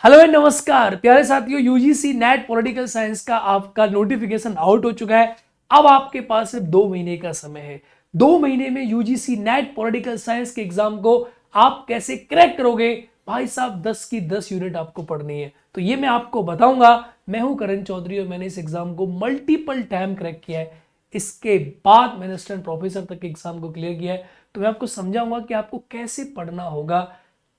Hello and नमस्कार प्यारे साथियों। यूजीसी नेट पॉलिटिकल साइंस का आपका नोटिफिकेशन आउट हो चुका है। अब आपके पास सिर्फ 2 महीने का समय है। 2 महीने में यूजीसी नेट पॉलिटिकल साइंस के एग्जाम को आप कैसे क्रैक करोगे? भाई साहब 10 की 10 यूनिट आपको पढ़नी है, तो ये मैं आपको बताऊंगा। मैं हूं करण चौधरी और मैंने इस एग्जाम को मल्टीपल टाइम क्रैक किया है। इसके बाद मैंने असिस्टेंट प्रोफेसर तक के एग्जाम को क्लियर किया है, तो मैं आपको समझाऊंगा कि आपको कैसे पढ़ना होगा,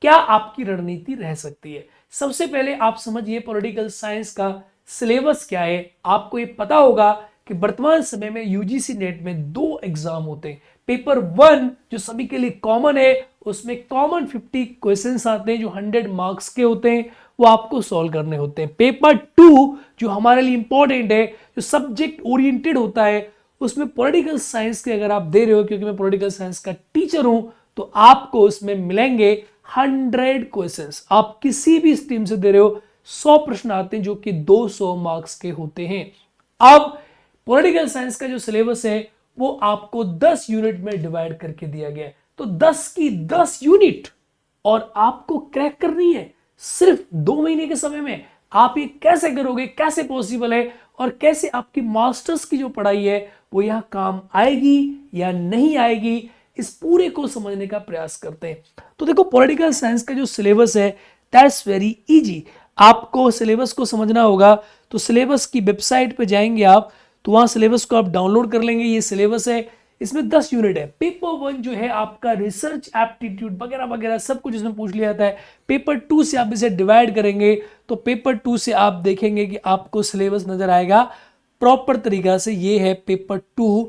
क्या आपकी रणनीति रह सकती है। सबसे पहले आप समझिए पॉलिटिकल साइंस का सिलेबस क्या है। आपको ये पता होगा कि वर्तमान समय में यूजीसी नेट में 2 एग्जाम होते हैं। पेपर 1 जो सभी के लिए कॉमन है, उसमें कॉमन 50 क्वेश्चंस आते हैं जो 100 मार्क्स के होते हैं, वो आपको सॉल्व करने होते हैं। पेपर 2 जो हमारे लिए इंपॉर्टेंट है, जो सब्जेक्ट ओरिएंटेड होता है, उसमें पॉलिटिकल साइंस के अगर आप दे रहे हो, क्योंकि मैं पॉलिटिकल साइंस का टीचर हूं, तो आपको उसमें मिलेंगे 100 क्वेश्चंस। आप किसी भी स्ट्रीम से दे रहे हो, 100 प्रश्न आते हैं जो कि 200 मार्क्स के होते हैं। अब पॉलिटिकल साइंस का जो सिलेबस है वो आपको 10 यूनिट में डिवाइड करके दिया गया है, तो 10 की 10 यूनिट और आपको क्रैक करनी है सिर्फ 2 महीने के समय में। आप ये कैसे करोगे, कैसे पॉसिबल है, और कैसे आपकी मास्टर्स की जो पढ़ाई है वो यहां काम आएगी या नहीं आएगी, इस पूरे को समझने का प्रयास करते हैं। तो देखो पॉलिटिकल साइंस का जो सिलेबस है दैट्स वेरी इजी। आपको सिलेबस को समझना होगा, तो सिलेबस की वेबसाइट पे जाएंगे आप, तो वहां सिलेबस को आप डाउनलोड कर लेंगे। ये सिलेबस है, इसमें 10 यूनिट है। पेपर 1 जो है आपका रिसर्च एप्टीट्यूड वगैरह वगैरह सब कुछ इसमें पूछ लिया जाता है। पेपर 2 से आप इसे डिवाइड करेंगे, तो पेपर 2 से आप देखेंगे कि आपको सिलेबस नजर आएगा प्रॉपर तरीका से। ये है पेपर 2,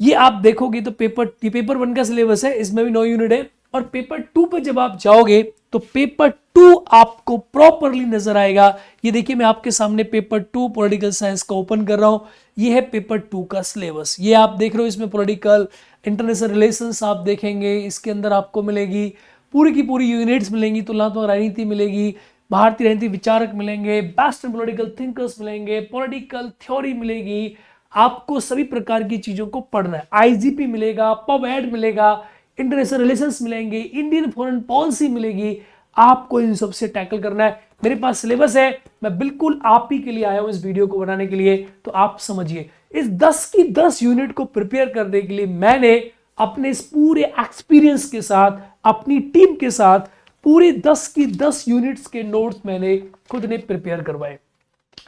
ये आप देखोगे तो पेपर 1 का सिलेबस है, इसमें भी 9 यूनिट है। और पेपर 2 पे जब आप जाओगे तो पेपर 2 आपको प्रॉपरली नजर आएगा। ये देखिए मैं आपके सामने पेपर 2 पॉलिटिकल साइंस का ओपन कर रहा हूं। ये है पेपर 2 का सिलेबस, ये आप देख रहे हो। इसमें पॉलिटिकल इंटरनेशनल रिलेशंस आप देखेंगे, इसके अंदर आपको मिलेगी पूरी की पूरी यूनिट्स मिलेंगी। तुलनात्मक राजनीति मिलेगी, भारतीय राजनीति विचारक मिलेंगे, बेस्ट पॉलिटिकल थिंकर्स मिलेंगे, पॉलिटिकल थ्योरी मिलेगी। आपको सभी प्रकार की चीजों को पढ़ना है। आईजीपी मिलेगा, पब एड मिलेगा, इंटरनेशनल रिलेशंस मिलेंगे, इंडियन फॉरेन पॉलिसी मिलेगी। आपको इन सब से टैकल करना है। मेरे पास सिलेबस है, मैं बिल्कुल आप ही के लिए आया हूं इस वीडियो को बनाने के लिए। तो आप समझिए, इस 10 की 10 यूनिट को प्रिपेयर करने के लिए मैंने अपने इस पूरे एक्सपीरियंस के साथ, अपनी टीम के साथ, पूरे 10 की 10 यूनिट्स के नोट्स मैंने खुद ने प्रिपेयर करवाए।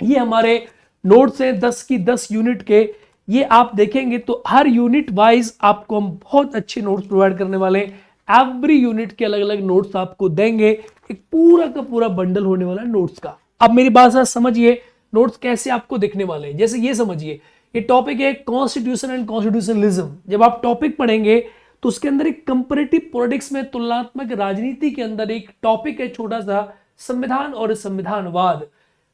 ये हमारे नोट्स हैं 10 की 10 यूनिट के। ये आप देखेंगे तो हर यूनिट वाइज आपको हम बहुत अच्छे नोट्स प्रोवाइड करने वाले हैं। एवरी यूनिट के अलग अलग नोट्स आपको देंगे, एक पूरा का पूरा बंडल होने वाला है नोट्स का। अब मेरी बात साथ समझिए, नोट्स कैसे आपको दिखने वाले हैं। जैसे ये समझिए, ये टॉपिक है कॉन्स्टिट्यूशन एंड कॉन्स्टिट्यूशनलिज्म। जब आप टॉपिक पढ़ेंगे तो उसके अंदर एक कंपैरेटिव पॉलिटिक्स में, तुलनात्मक राजनीति के अंदर एक टॉपिक है छोटा सा, संविधान और संविधानवाद।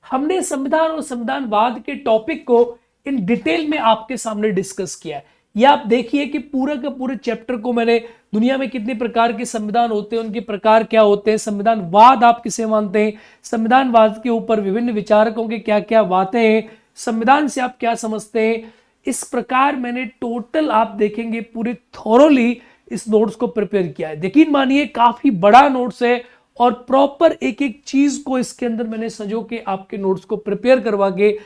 हमने संविधान और संविधानवाद के टॉपिक को इन डिटेल में आपके सामने डिस्कस किया है। ये आप देखिए कि पूरा का पूरे चैप्टर को मैंने, दुनिया में कितने प्रकार के संविधान होते हैं, उनके प्रकार क्या होते हैं, संविधानवाद आप किसे मानते हैं, संविधानवाद के ऊपर विभिन्न विचारकों के क्या क्या बातें हैं, संविधान से आप क्या समझते हैं, इस प्रकार मैंने टोटल आप देखेंगे पूरे थॉरोली इस नोट्स को प्रिपेयर किया है। यकीन मानिए काफी बड़ा नोट्स है और प्रॉपर एक एक चीज को इसके अंदर मैंने सजो के आपके नोट्स को प्रिपेयर करवा के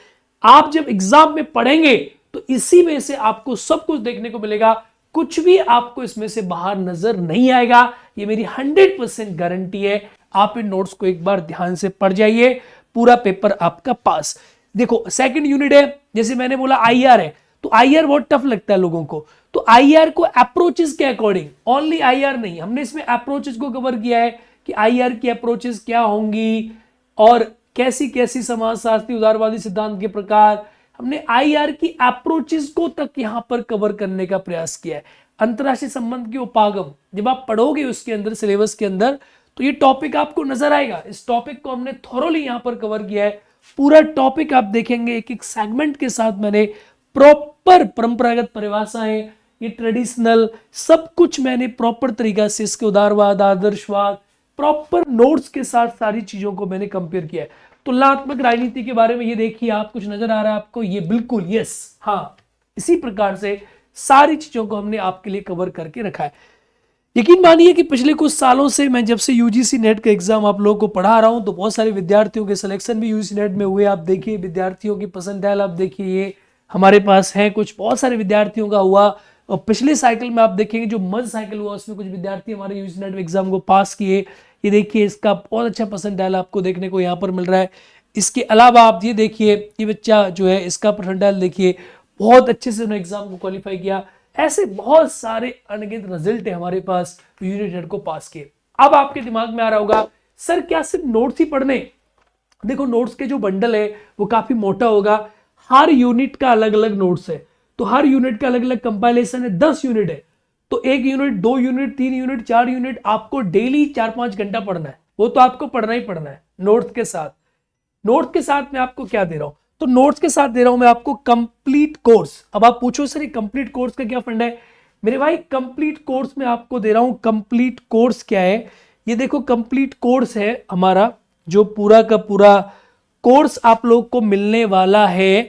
आप जब एग्जाम में पढ़ेंगे तो इसी में से आपको सब कुछ देखने को मिलेगा। कुछ भी आपको इसमें से बाहर नजर नहीं आएगा, ये मेरी 100% गारंटी है। आप इन नोट्स को एक बार ध्यान से पढ़ जाइए, पूरा पेपर आपका पास। देखो सेकंड यूनिट है, जैसे मैंने बोला आईआर है, तो आईआर बहुत टफ लगता है लोगों को। तो आईआर को अप्रोचेस के अकॉर्डिंग, ओनली आईआर नहीं, हमने इसमें अप्रोचेस को कवर किया है कि आईआर की अप्रोचेस क्या होंगी और कैसी कैसी समाजशास्त्री उदारवादी सिद्धांत के प्रकार, हमने आईआर की अप्रोचेस को तक यहां पर कवर करने का प्रयास किया है। अंतरराष्ट्रीय संबंध के उपागम जब आप पढ़ोगे उसके अंदर, सिलेबस के अंदर, तो ये टॉपिक आपको नजर आएगा। इस टॉपिक को हमने थोरोली यहां पर कवर किया है। पूरा टॉपिक आप देखेंगे एक एक सेगमेंट के साथ मैंने प्रॉपर परंपरागत परिभाषाएं, ये ट्रेडिशनल सब कुछ मैंने प्रॉपर तरीका से, इसके उदारवाद, आदर्शवाद, प्रॉपर नोट्स के साथ सारी चीजों को मैंने कंपेयर किया है। तुलनात्मक राजनीति के बारे में ये देखिए, आप कुछ नजर आ रहा है आपको, ये बिल्कुल यस, हाँ, इसी प्रकार से सारी चीजों को हमने आपके लिए कवर करके रखा है। यकीन मानिए कि पिछले कुछ सालों से मैं जब से यूजीसी नेट का एग्जाम आप लोगों को पढ़ा रहा हूं तो बहुत सारे विद्यार्थियों के सिलेक्शन भी यूजीसी नेट में हुए। आप देखिए विद्यार्थियों की परसेंटाइल आप देखिए ये हमारे पास है, कुछ बहुत सारे विद्यार्थियों का हुआ। और पिछले साइकिल में आप देखेंगे जो मर्ज साइकिल हुआ उसमें कुछ विद्यार्थी हमारे यूजीसी नेट एग्जाम को पास किए। ये देखिए इसका बहुत अच्छा परसेंटाइल आपको देखने को यहाँ पर मिल रहा है। इसके अलावा आप ये देखिए ये बच्चा जो है इसका परसेंटाइल देखिए बहुत अच्छे से उन्होंने एग्जाम को क्वालिफाई किया। ऐसे बहुत सारे अनगिनत रिजल्ट है हमारे पास यूजीसी नेट को पास किए। अब आपके दिमाग में आ रहा होगा सर क्या सिर्फ नोट्स ही पढ़ने? देखो नोट्स के जो बंडल है वो काफी मोटा होगा, हर यूनिट का अलग अलग नोट्स है, तो हर यूनिट का अलग अलग कंपाइलेशन है। 10 यूनिट है तो 1 यूनिट 2 यूनिट 3 यूनिट 4 यूनिट आपको डेली 4-5 घंटा पढ़ना है, वो तो आपको पढ़ना ही पढ़ना है नोट्स के साथ। नोट्स के साथ मैं आपको क्या दे रहा हूं? तो नोट्स के साथ दे रहा हूं मैं आपको कंप्लीट कोर्स। अब आप पूछो सर ये कंप्लीट कोर्स का क्या फंड है? मेरे भाई कंप्लीट कोर्स में आपको दे रहा हूं। कंप्लीट कोर्स क्या है? ये देखो कंप्लीट कोर्स है हमारा, जो पूरा का पूरा कोर्स आप लोग को मिलने वाला है।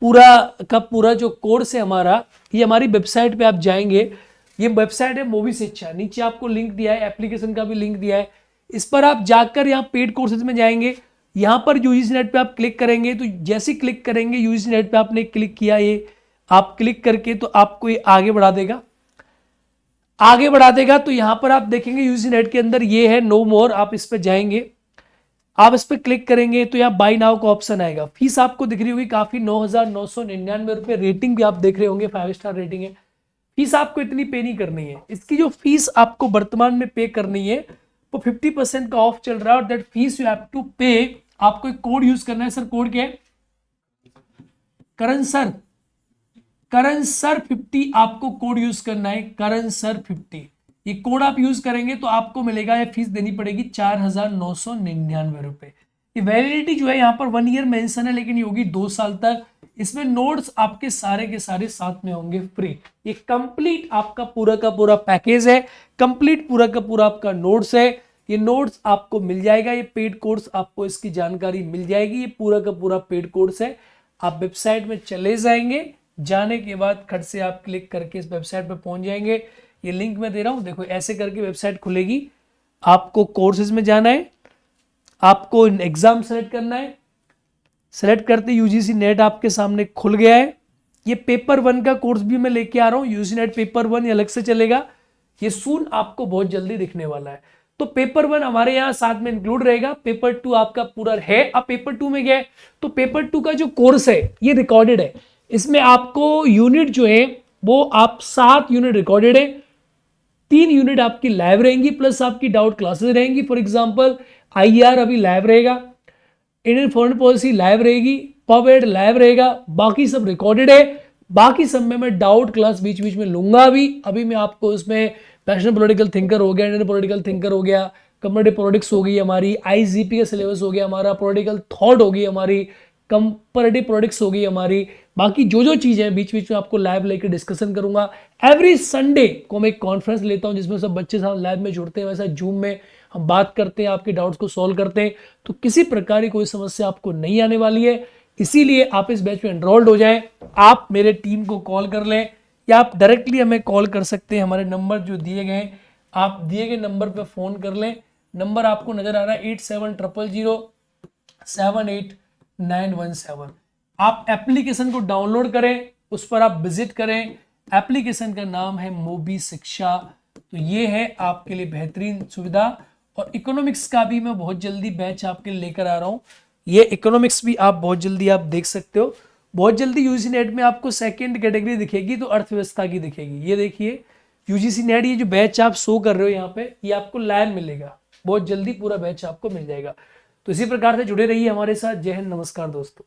पूरा का पूरा जो कोर्स है हमारा, ये हमारी वेबसाइट पे आप जाएंगे, ये वेबसाइट है मोबी शिक्षा, नीचे आपको लिंक दिया है, एप्लीकेशन का भी लिंक दिया है। इस पर आप जाकर यहाँ पेड कोर्सेज में जाएंगे, यहाँ पर यूजीसी नेट पे आप क्लिक करेंगे तो जैसे क्लिक करेंगे यूजीसी नेट पे आपने क्लिक किया, ये आप क्लिक करके तो आपको ये आगे बढ़ा देगा। आगे बढ़ा देगा तो यहाँ पर आप देखेंगे यूजीसी नेट के अंदर ये है नो मोर, आप इस पर जाएंगे, आप इस पर क्लिक करेंगे तो यहाँ बाई नाउ का ऑप्शन आएगा। फीस आपको दिख रही होगी काफी 9,999 रुपए, रेटिंग भी आप देख रहे होंगे 5 स्टार रेटिंग है। फीस आपको इतनी पे नहीं करनी है, इसकी जो फीस आपको वर्तमान में पे करनी है वो 50% का ऑफ चल रहा है और that fees you have to pay. आपको एक कोड यूज करना है, सर कोड क्या है? करण सर 50 आपको कोड यूज करना है, करण सर 50। ये कोड आप यूज करेंगे तो आपको मिलेगा, ये फीस देनी पड़ेगी 4,999 रुपए। ये वैलिडिटी जो है यहाँ पर 1 ईयर मेंशन है लेकिन ये होगी 2 साल तक। इसमें नोट्स आपके सारे के सारे साथ में होंगे फ्री। ये कंप्लीट आपका पूरा का पूरा पैकेज है, कंप्लीट पूरा का पूरा आपका नोट्स है। ये नोट्स आपको मिल जाएगा, ये पेड कोर्स आपको इसकी जानकारी मिल जाएगी। ये पूरा का पूरा पेड कोर्स है। आप वेबसाइट में चले जाएंगे, जाने के बाद खट से आप क्लिक करके इस वेबसाइट पे पहुंच जाएंगे। ये लिंक मैं दे रहा हूं, देखो ऐसे करके वेबसाइट खुलेगी। आपको कोर्सेज में जाना है, आपको एग्जाम सेलेक्ट करना है, सेलेक्ट करते यूजीसी नेट आपके सामने खुल गया है। ये पेपर 1 का कोर्स भी मैं लेके आ रहा हूँ, यूजीसी नेट पेपर 1 ये अलग से चलेगा, ये सून आपको बहुत जल्दी दिखने वाला है। तो पेपर 1 हमारे यहाँ साथ में इंक्लूड रहेगा, पेपर 2 आपका पूरा है। अब पेपर 2 में गए तो पेपर 2 का जो कोर्स है ये रिकॉर्डेड है। इसमें आपको यूनिट जो है वो आप 7 यूनिट रिकॉर्डेड है, 3 यूनिट आपकी लाइव रहेंगी प्लस आपकी डाउट क्लासेस रहेंगी। फॉर एग्जांपल आईआर अभी लाइव रहेगा, इंडियन फॉरेन पॉलिसी लाइव रहेगी, पॉवेड लाइव रहेगा, बाकी सब रिकॉर्डेड है। बाकी सब में मैं डाउट क्लास बीच बीच में लूंगा। अभी मैं आपको उसमें नेशनल पॉलिटिकल थिंकर हो गया, इंडियन पॉलिटिकल थिंकर हो गया, कंपैरेटिव पॉलिटिक्स हो गई हमारी, आईजीपी का सिलेबस हो गया हमारा, पॉलिटिकल थॉट हो गई हमारी, कंपैरेटिव पॉलिटिक्स हो गई हमारी। बाकी जो चीजें हैं बीच बीच में आपको लाइव लेकर डिस्कशन करूंगा। एवरी संडे को मैं एक कॉन्फ्रेंस लेता हूं जिसमें सब बच्चे साथ लाइव में जुड़ते हैं, वैसा जूम में हम बात करते हैं, आपके डाउट्स को सॉल्व करते हैं। तो किसी प्रकार की कोई समस्या आपको नहीं आने वाली है, इसीलिए आप इस बैच में एनरोल्ड हो जाएं। आप मेरे टीम को कॉल कर लें या आप डायरेक्टली हमें कॉल कर सकते हैं। हमारे नंबर जो दिए गए हैं, आप दिए गए नंबर पर फोन कर लें। नंबर आपको नजर आ रहा है 8700078917। आप एप्लीकेशन को डाउनलोड करें, उस पर आप विजिट करें। एप्लीकेशन का नाम है मोबी शिक्षा। तो ये है आपके लिए बेहतरीन सुविधा। और इकोनॉमिक्स का भी मैं बहुत जल्दी बैच आपके लिए लेकर आ रहा हूँ। ये इकोनॉमिक्स भी आप बहुत जल्दी आप देख सकते हो। बहुत जल्दी यूजीसी नेट में आपको सेकंड कैटेगरी दिखेगी, तो अर्थव्यवस्था की दिखेगी। ये देखिए यूजीसी नेट, ये जो बैच आप शो कर रहे हो यहाँ पे, ये आपको लाइव मिलेगा। बहुत जल्दी पूरा बैच आपको मिल जाएगा। तो इसी प्रकार से जुड़े रहिए हमारे साथ। जय हिंद, नमस्कार दोस्तों।